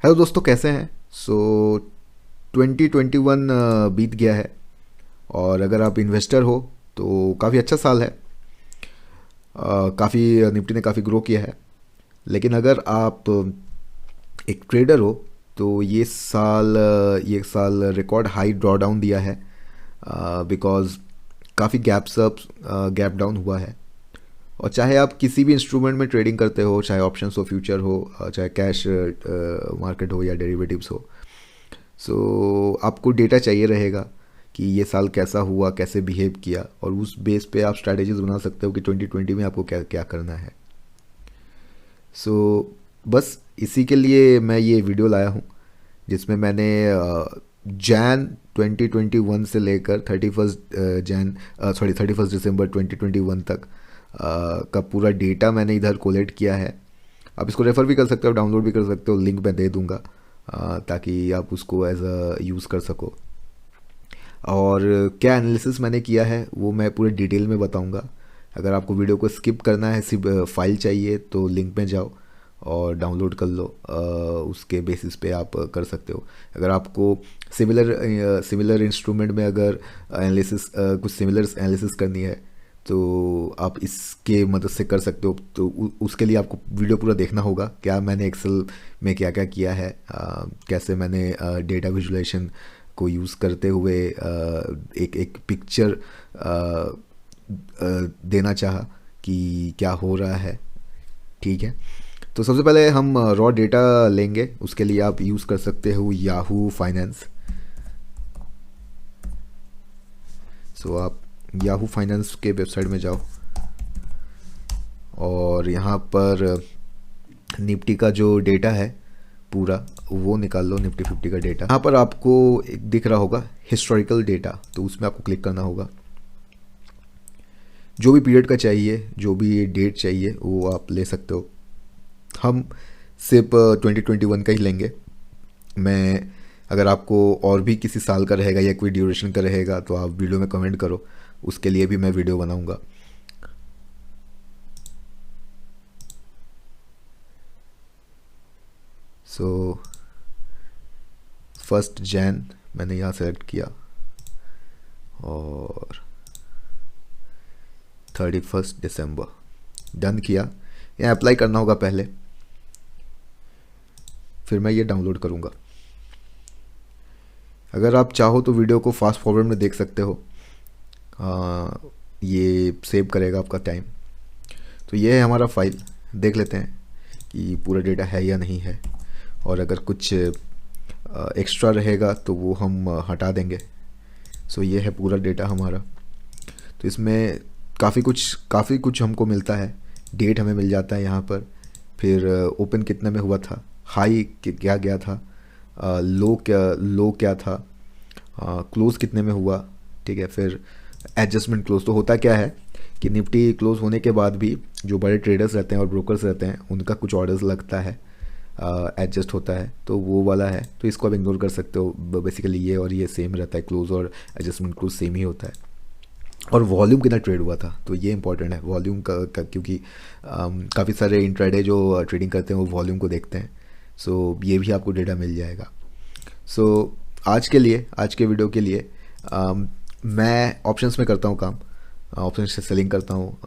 Hello दोस्तों, कैसे हैं? 2021 बीत गया है। और अगर आप इन्वेस्टर हो तो काफ़ी अच्छा साल है। काफ़ी निफ्टी ने काफ़ी ग्रो किया है। लेकिन अगर आप एक ट्रेडर हो तो ये साल रिकॉर्ड हाई ड्रॉ डाउन दिया है। बिकॉज काफ़ी गैप डाउन हुआ है। और चाहे आप किसी भी इंस्ट्रूमेंट में ट्रेडिंग करते हो, चाहे ऑप्शंस हो, फ्यूचर हो, चाहे कैश मार्केट हो या डेरिवेटिव्स हो, आपको डेटा चाहिए रहेगा कि ये साल कैसा हुआ, कैसे बिहेव किया, और उस बेस पे आप स्ट्रैटेजीज बना सकते हो कि 2020 में आपको क्या क्या करना है। सो बस इसी के लिए मैं ये वीडियो लाया हूँ, जिसमें मैंने जैन 2021 से लेकर 31 दिसंबर 2021 तक का पूरा डेटा मैंने इधर कोलेक्ट किया है। आप इसको रेफ़र भी कर सकते हो, डाउनलोड भी कर सकते हो, लिंक मैं दे दूंगा ताकि आप उसको एज अ यूज़ कर सको। और क्या एनालिसिस मैंने किया है वो मैं पूरे डिटेल में बताऊंगा। अगर आपको वीडियो को स्किप करना है, सिर्फ फाइल चाहिए, तो लिंक में जाओ और डाउनलोड कर लो। उसके बेसिस पे आप कर सकते हो। अगर आपको सिमिलर इंस्ट्रूमेंट में अगर कुछ सिमिलर एनालिसिस करनी है तो आप इसके मदद से कर सकते हो। तो उसके लिए आपको वीडियो पूरा देखना होगा, क्या मैंने एक्सेल में क्या क्या किया है, कैसे मैंने डेटा विजुलाइजेशन को यूज़ करते हुए एक एक पिक्चर देना चाहा कि क्या हो रहा है। ठीक है, तो सबसे पहले हम रॉ डेटा लेंगे। उसके लिए आप यूज़ कर सकते हो याहू फाइनेंस। आप याहू फाइनेंस के वेबसाइट में जाओ और यहाँ पर निफ्टी का जो डेटा है पूरा वो निकाल लो। निफ्टी 50 का डेटा यहाँ पर आपको एक दिख रहा होगा, हिस्टोरिकल डेटा, तो उसमें आपको क्लिक करना होगा। जो भी पीरियड का चाहिए, जो भी डेट चाहिए वो आप ले सकते हो। हम सिर्फ 2021 का ही लेंगे। मैं अगर आपको और भी किसी साल का रहेगा या कोई ड्यूरेशन का रहेगा तो आप वीडियो में कमेंट करो, उसके लिए भी मैं वीडियो बनाऊंगा। सो 1 जैन मैंने यहाँ सेलेक्ट किया और 31 दिसंबर डन किया। यहाँ अप्लाई करना होगा पहले, फिर मैं ये डाउनलोड करूँगा। अगर आप चाहो तो वीडियो को फास्ट फॉरवर्ड में देख सकते हो, ये सेव करेगा आपका टाइम। तो ये है हमारा फाइल, देख लेते हैं कि पूरा डेटा है या नहीं है, और अगर कुछ एक्स्ट्रा रहेगा तो वो हम हटा देंगे। ये है पूरा डेटा हमारा। तो इसमें काफ़ी कुछ हमको मिलता है। डेट हमें मिल जाता है यहाँ पर, फिर ओपन कितने में हुआ था, हाई क्या गया था, लो क्या था, क्लोज़ कितने में हुआ। ठीक है, फिर एडजस्टमेंट क्लोज। तो होता क्या है कि निफ्टी क्लोज होने के बाद भी जो बड़े ट्रेडर्स रहते हैं और ब्रोकर्स रहते हैं उनका कुछ ऑर्डर्स लगता है, एडजस्ट होता है, तो वो वाला है। तो इसको आप इग्नोर कर सकते हो। बेसिकली ये और ये सेम रहता है, क्लोज और एडजस्टमेंट क्लोज सेम ही होता है। और वॉल्यूम कितना ट्रेड हुआ था, तो ये इंपॉर्टेंट है वॉल्यूम का क्योंकि काफ़ी सारे इंट्राडे जो ट्रेडिंग करते हैं वो वॉल्यूम को देखते हैं। ये भी आपको डेटा मिल जाएगा। आज के वीडियो के लिए मैं ऑप्शंस में करता हूँ काम, ऑप्शन से सेलिंग करता हूँ।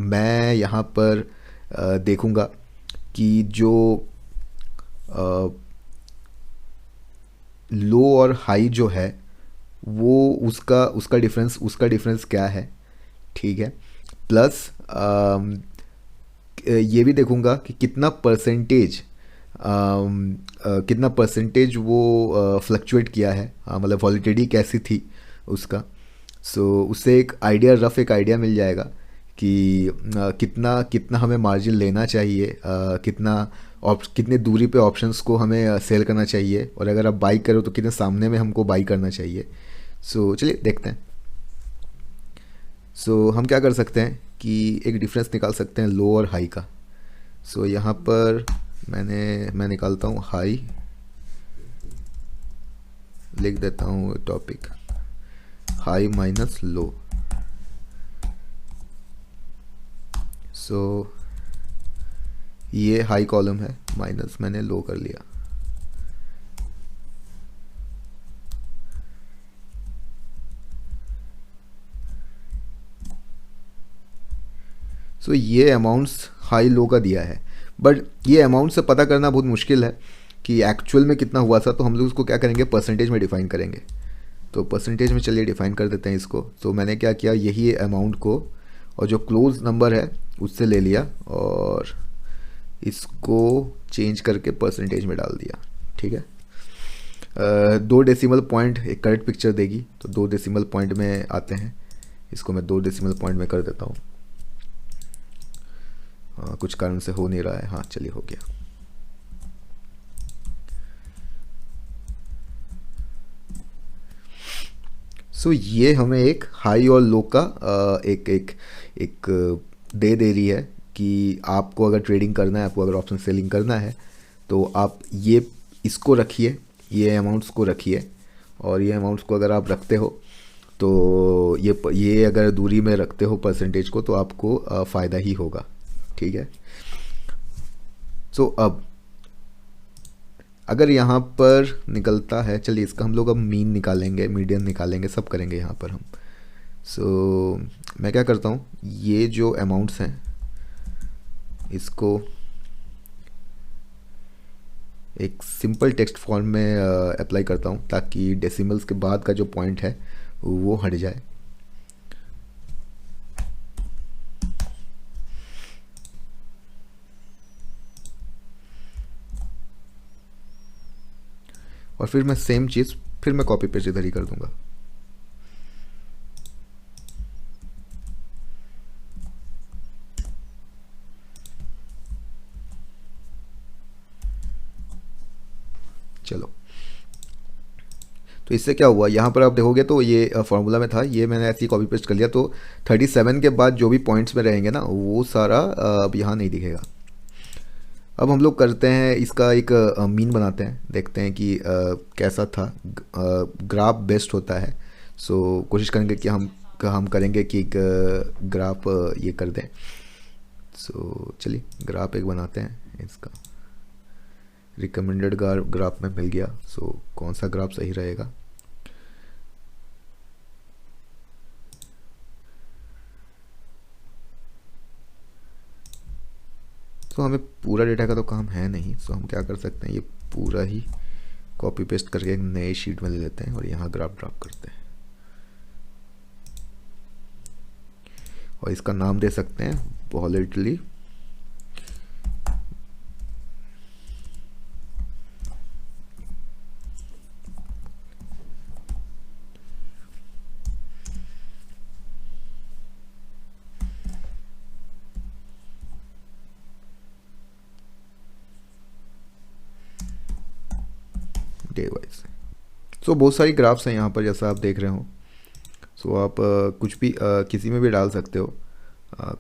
मैं यहाँ पर देखूँगा कि जो लो और हाई जो है वो उसका डिफरेंस क्या है। ठीक है, प्लस ये भी देखूंगा कि कितना परसेंटेज वो फ्लक्चुएट किया है, मतलब वॉलिटिलिटी कैसी थी उसका। उससे रफ एक आइडिया मिल जाएगा कि कितना कितना हमें मार्जिन लेना चाहिए, कितने दूरी पे ऑप्शंस को हमें सेल करना चाहिए, और अगर आप बाई करो तो कितने सामने में हमको बाई करना चाहिए। चलिए देखते हैं। हम क्या कर सकते हैं कि एक डिफरेंस निकाल सकते हैं लो और हाई का। यहाँ पर मैं निकालता हूँ हाई, लिख देता हूँ टॉपिक हाई माइनस लो। ये हाई कॉलम है, माइनस मैंने लो कर लिया। सो ये अमाउंट्स हाई लो का दिया है, बट ये अमाउंट से पता करना बहुत मुश्किल है कि एक्चुअल में कितना हुआ था। तो हम लोग उसको क्या करेंगे, परसेंटेज में डिफ़ाइन करेंगे। तो परसेंटेज में चलिए डिफ़ाइन कर देते हैं इसको। तो मैंने क्या किया, यही अमाउंट को और जो क्लोज नंबर है उससे ले लिया और इसको चेंज करके परसेंटेज में डाल दिया। ठीक है, 2 डेसिमल पॉइंट एक करेक्ट पिक्चर देगी, तो 2 डेसिमल पॉइंट में आते हैं। इसको मैं 2 डेसिमल पॉइंट में कर देता हूँ। कुछ कारण से हो नहीं रहा है, हाँ चलिए हो गया। सो ये हमें एक हाई और लो का एक एक एक दे रही है कि आपको अगर ट्रेडिंग करना है, आपको अगर ऑप्शन सेलिंग करना है, तो आप ये इसको रखिए, ये अमाउंट्स को रखिए, और ये अमाउंट्स को अगर आप रखते हो तो ये अगर दूरी में रखते हो परसेंटेज को, तो आपको फ़ायदा ही होगा। ठीक है, सो अब अगर यहाँ पर निकलता है, चलिए इसका हम लोग अब मीन निकालेंगे, मीडियन निकालेंगे, सब करेंगे यहाँ पर हम। सो मैं क्या करता हूँ, ये जो अमाउंट्स हैं इसको एक सिंपल टेक्स्ट फॉर्म में अप्लाई करता हूँ, ताकि डेसिमल्स के बाद का जो पॉइंट है वो हट जाए। और फिर मैं सेम चीज़ फिर मैं कॉपी पेस्ट इधर ही कर दूंगा। चलो, तो इससे क्या हुआ, यहाँ पर आप देखोगे तो ये फार्मूला में था, ये मैंने ऐसे ही कॉपी पेस्ट कर लिया। तो 37 के बाद जो भी पॉइंट्स में रहेंगे ना, वो सारा अब यहाँ नहीं दिखेगा। अब हम लोग करते हैं इसका एक मीन बनाते हैं, देखते हैं कि कैसा था। ग्राफ बेस्ट होता है, सो कोशिश करेंगे कि हम करेंगे कि एक ग्राफ ये कर दें। सो चलिए ग्राफ एक बनाते हैं। इसका रिकमेंडेड ग्राफ में मिल गया। सो कौन सा ग्राफ सही रहेगा, तो हमें पूरा डेटा का तो काम है नहीं, सो हम क्या कर सकते हैं, ये पूरा ही कॉपी पेस्ट करके एक नए शीट में ले लेते हैं और यहाँ ग्राफ ड्रॉप करते हैं और इसका नाम दे सकते हैं वॉलेटली डे वाइज। सो बहुत सारी ग्राफ्स हैं यहाँ पर, जैसा आप देख रहे हो। सो आप कुछ भी किसी में भी डाल सकते हो,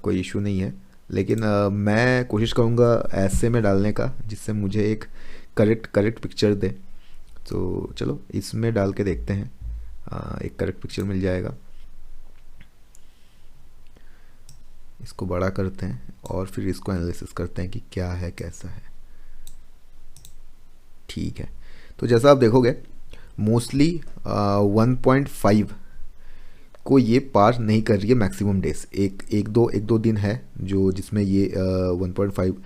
कोई इशू नहीं है। लेकिन मैं कोशिश करूँगा ऐसे में डालने का जिससे मुझे एक करेक्ट पिक्चर दे। तो चलो इसमें डाल के देखते हैं, एक करेक्ट पिक्चर मिल जाएगा। इसको बड़ा करते हैं और फिर इसको एनालिसिस करते हैं कि क्या है कैसा है। ठीक है, तो जैसा आप देखोगे मोस्टली 1.5 को ये पार नहीं कर रही है मैक्सिमम डेज। एक दो दिन है जो जिसमें ये 1.5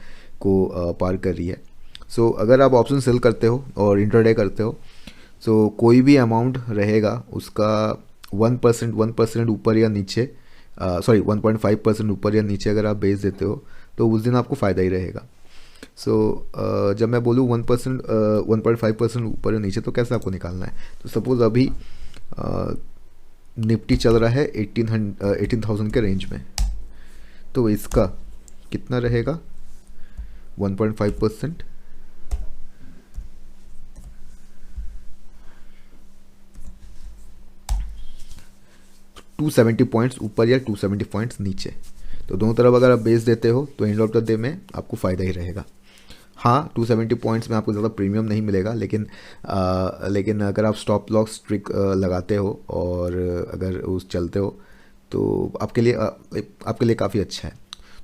को पार कर रही है। सो अगर आप ऑप्शन सेल करते हो और इंट्राडे करते हो, सो कोई भी अमाउंट रहेगा उसका 1% ऊपर या नीचे, 1.5% ऊपर या नीचे अगर आप बेच देते हो तो उस दिन आपको फ़ायदा ही रहेगा। जब मैं बोलूँ 1.5% ऊपर या नीचे, तो कैसे आपको निकालना है। तो सपोज़ अभी निफ्टी चल रहा है 18,000 के रेंज में, तो इसका कितना रहेगा 1.5%, 270 पॉइंट्स ऊपर या 270 पॉइंट्स नीचे। तो दोनों तरफ अगर आप बेच देते हो तो एंड ऑफ द डे में आपको फ़ायदा ही रहेगा। हाँ 270 पॉइंट्स में आपको ज़्यादा प्रीमियम नहीं मिलेगा, लेकिन अगर आप स्टॉप लॉस ट्रिक लगाते हो और अगर उस चलते हो तो आपके लिए काफ़ी अच्छा है।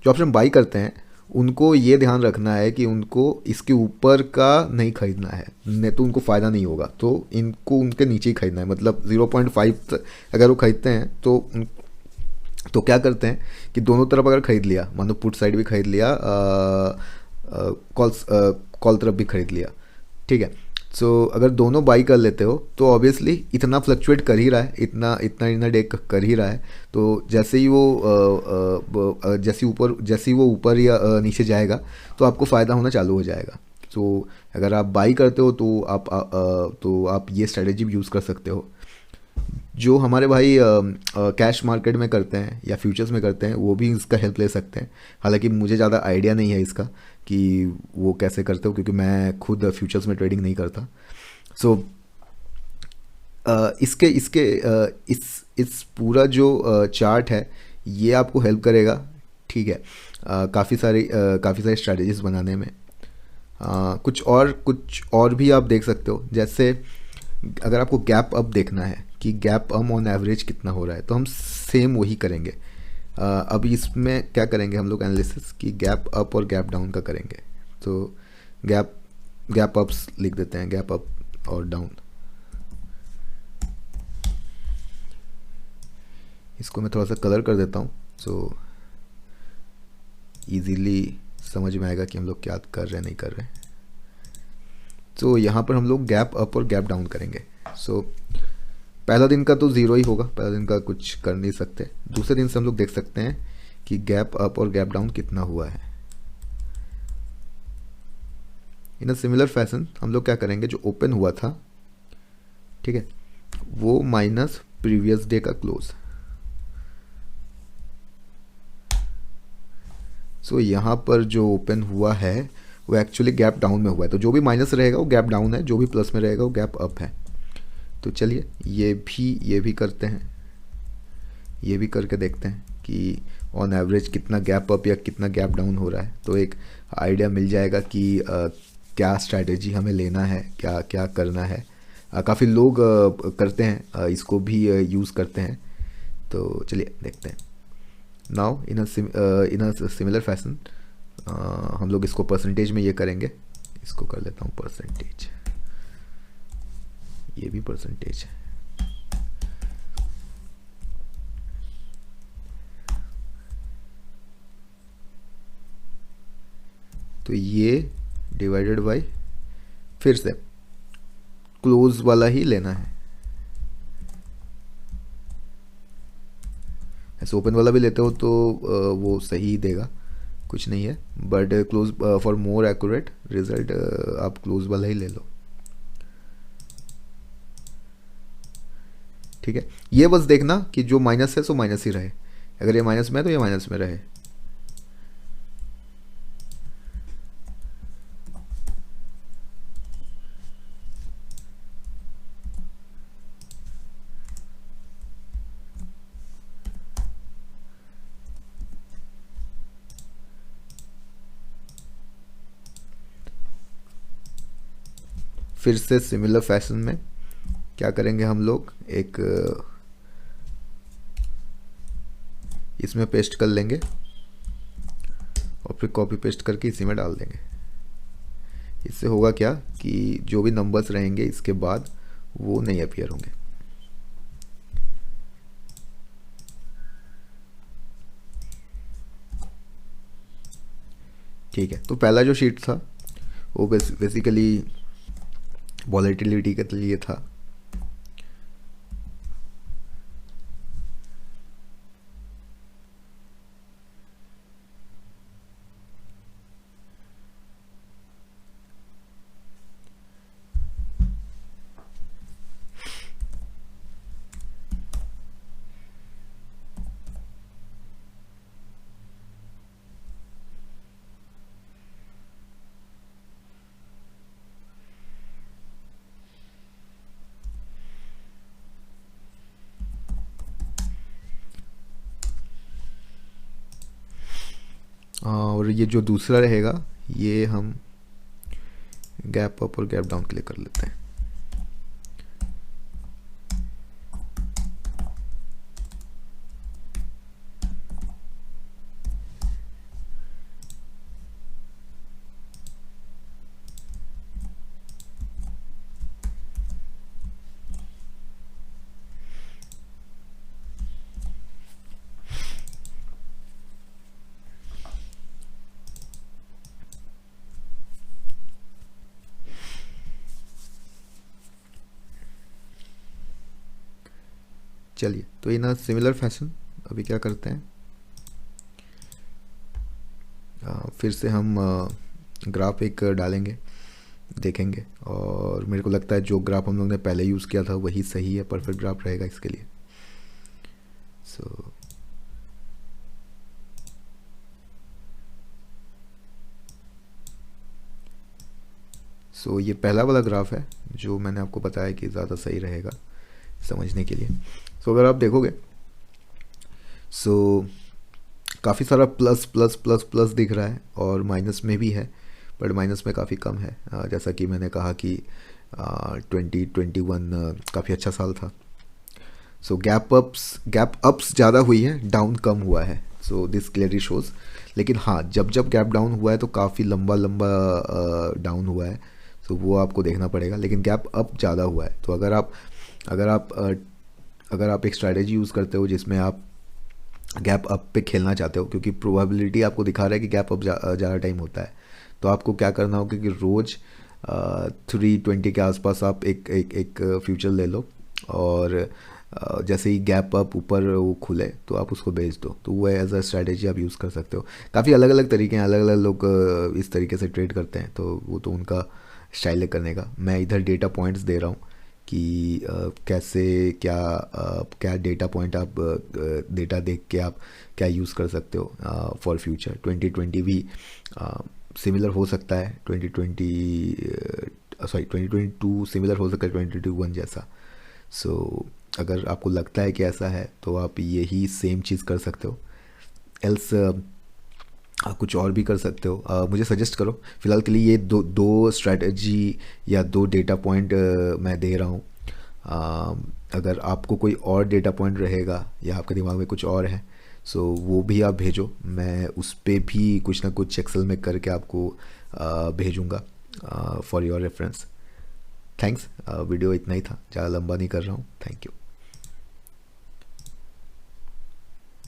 जो ऑप्शन बाई करते हैं उनको ये ध्यान रखना है कि उनको इसके ऊपर का नहीं खरीदना है, नहीं तो उनको फ़ायदा नहीं होगा। तो इनको उनके नीचे ही खरीदना है, मतलब 0.5 अगर वो खरीदते हैं तो क्या करते हैं कि दोनों तरफ अगर खरीद लिया, मान लो पुट साइड भी खरीद लिया, कॉल तरफ भी खरीद लिया, ठीक है। सो अगर दोनों बाई कर लेते हो तो ऑब्वियसली इतना फ्लक्चुएट कर ही रहा है, इतना इतना इतना डे कर ही रहा है। तो जैसे ही वो जैसे ही वो ऊपर या नीचे जाएगा तो आपको फ़ायदा होना चालू हो जाएगा। सो अगर आप बाई करते हो तो आप ये स्ट्रेटेजी भी यूज़ कर सकते हो। जो हमारे भाई कैश मार्केट में करते हैं या फ्यूचर्स में करते हैं वो भी इसका हेल्प ले सकते हैं। हालांकि मुझे ज़्यादा आइडिया नहीं है इसका कि वो कैसे करते हो, क्योंकि मैं खुद फ्यूचर्स में ट्रेडिंग नहीं करता। सो इसके इसके इस पूरा जो चार्ट है ये आपको हेल्प करेगा, ठीक है, काफ़ी सारी स्ट्रैटेजीज बनाने में। कुछ और भी आप देख सकते हो। जैसे अगर आपको गैप अप देखना है कि गैप अप ऑन एवरेज कितना हो रहा है, तो हम सेम वही करेंगे। अब इसमें क्या करेंगे हम लोग एनालिसिस कि गैप अप और गैप डाउन का करेंगे। तो गैप अप्स लिख देते हैं, गैप अप और डाउन। इसको मैं थोड़ा सा कलर कर देता हूँ सो इजीली समझ में आएगा कि हम लोग क्या कर रहे हैं नहीं कर रहे हैं। तो यहाँ पर हम लोग गैप अप और गैप डाउन करेंगे। सो पहला दिन का तो ज़ीरो ही होगा, पहला दिन का कुछ कर नहीं सकते। दूसरे दिन से हम लोग देख सकते हैं कि गैप अप और गैप डाउन कितना हुआ है। इन अ सिमिलर फैशन हम लोग क्या करेंगे, जो ओपन हुआ था, ठीक है, वो माइनस प्रीवियस डे का क्लोज। सो यहाँ पर जो ओपन हुआ है वो एक्चुअली गैप डाउन में हुआ है। तो जो भी माइनस रहेगा वो गैप डाउन है, जो भी प्लस में रहेगा वो गैप अप है। तो चलिए ये भी करते हैं, ये भी करके देखते हैं कि ऑन एवरेज कितना गैप अप या कितना गैप डाउन हो रहा है। तो एक आइडिया मिल जाएगा कि क्या स्ट्रैटेजी हमें लेना है, क्या क्या करना है। काफ़ी लोग करते हैं, इसको भी यूज़ करते हैं। तो चलिए देखते हैं। Now in a similar fashion हम लोग इसको परसेंटेज में ये करेंगे। इसको कर लेता हूँ परसेंटेज, ये भी परसेंटेज है। तो ये डिवाइडेड बाय, फिर से क्लोज वाला ही लेना है। ऐसे ओपन वाला भी लेते हो तो वो सही देगा, कुछ नहीं है। But close for more accurate result आप क्लोज वाला ही ले लो, ठीक है। ये बस देखना कि जो माइनस है सो माइनस ही रहे, अगर ये माइनस में है तो ये माइनस में रहे। फिर से सिमिलर फैशन में क्या करेंगे हम लोग, एक इसमें पेस्ट कर लेंगे और फिर कॉपी पेस्ट करके इसी में डाल देंगे। इससे होगा क्या कि जो भी नंबर्स रहेंगे इसके बाद वो नहीं अपीयर होंगे। ठीक है, तो पहला जो शीट था वो बेसिकली वॉलेटिलिटी के लिए था। और ये जो दूसरा रहेगा ये हम गैप अप और गैप डाउन के लिए कर लेते हैं। चलिए, तो इन अ सिमिलर फैशन अभी क्या करते हैं, फिर से हम ग्राफ एक डालेंगे, देखेंगे। और मेरे को लगता है जो ग्राफ हम लोग ने पहले यूज़ किया था वही सही है, परफेक्ट ग्राफ रहेगा इसके लिए। सो ये पहला वाला ग्राफ है जो मैंने आपको बताया कि ज़्यादा सही रहेगा समझने के लिए। सो अगर आप देखोगे, सो काफ़ी सारा प्लस प्लस प्लस प्लस दिख रहा है और माइनस में भी है, बट माइनस में काफ़ी कम है। जैसा कि मैंने कहा कि 2021 काफ़ी अच्छा साल था। सो गैप अप्स ज़्यादा हुई है, डाउन कम हुआ है। So this clearly shows. लेकिन हाँ, जब जब गैप डाउन हुआ है तो काफ़ी लंबा लंबा डाउन हुआ है, सो वो आपको देखना पड़ेगा। लेकिन गैप अप ज़्यादा हुआ है। तो अगर आप एक स्ट्रैटेजी यूज़ करते हो जिसमें आप गैप अप पे खेलना चाहते हो, क्योंकि प्रोबेबिलिटी आपको दिखा रहा है कि गैप अप ज़्यादा टाइम होता है, तो आपको क्या करना होगा कि रोज़ 320 के आसपास आप एक फ्यूचर ले लो, और जैसे ही गैप अप ऊपर वो खुले तो आप उसको बेच दो। तो वो एज अ स्ट्रैटेजी आप यूज़ कर सकते हो। काफ़ी अलग अलग तरीके हैं, अलग अलग लोग इस तरीके से ट्रेड करते हैं, तो वो तो उनका स्टाइल है करने का। मैं इधर डेटा पॉइंट्स दे रहा हूँ कि कैसे क्या डेटा पॉइंट आप डेटा देख के आप क्या यूज़ कर सकते हो फॉर फ्यूचर। 2020 भी सिमिलर हो सकता है, 2022 सिमिलर हो सकता है 2021 जैसा। सो अगर आपको लगता है कि ऐसा है तो आप यही सेम चीज़ कर सकते हो, एल्स कुछ और भी कर सकते हो। मुझे सजेस्ट करो। फिलहाल के लिए ये दो स्ट्रैटेजी या दो डेटा पॉइंट मैं दे रहा हूँ। अगर आपको कोई और डेटा पॉइंट रहेगा या आपके दिमाग में कुछ और है, सो वो भी आप भेजो, मैं उस पर भी कुछ ना कुछ एक्सेल में करके आपको भेजूँगा for your reference. Thanks. Video इतना ही था, ज़्यादा लंबा नहीं कर रहा हूँ। Thank you.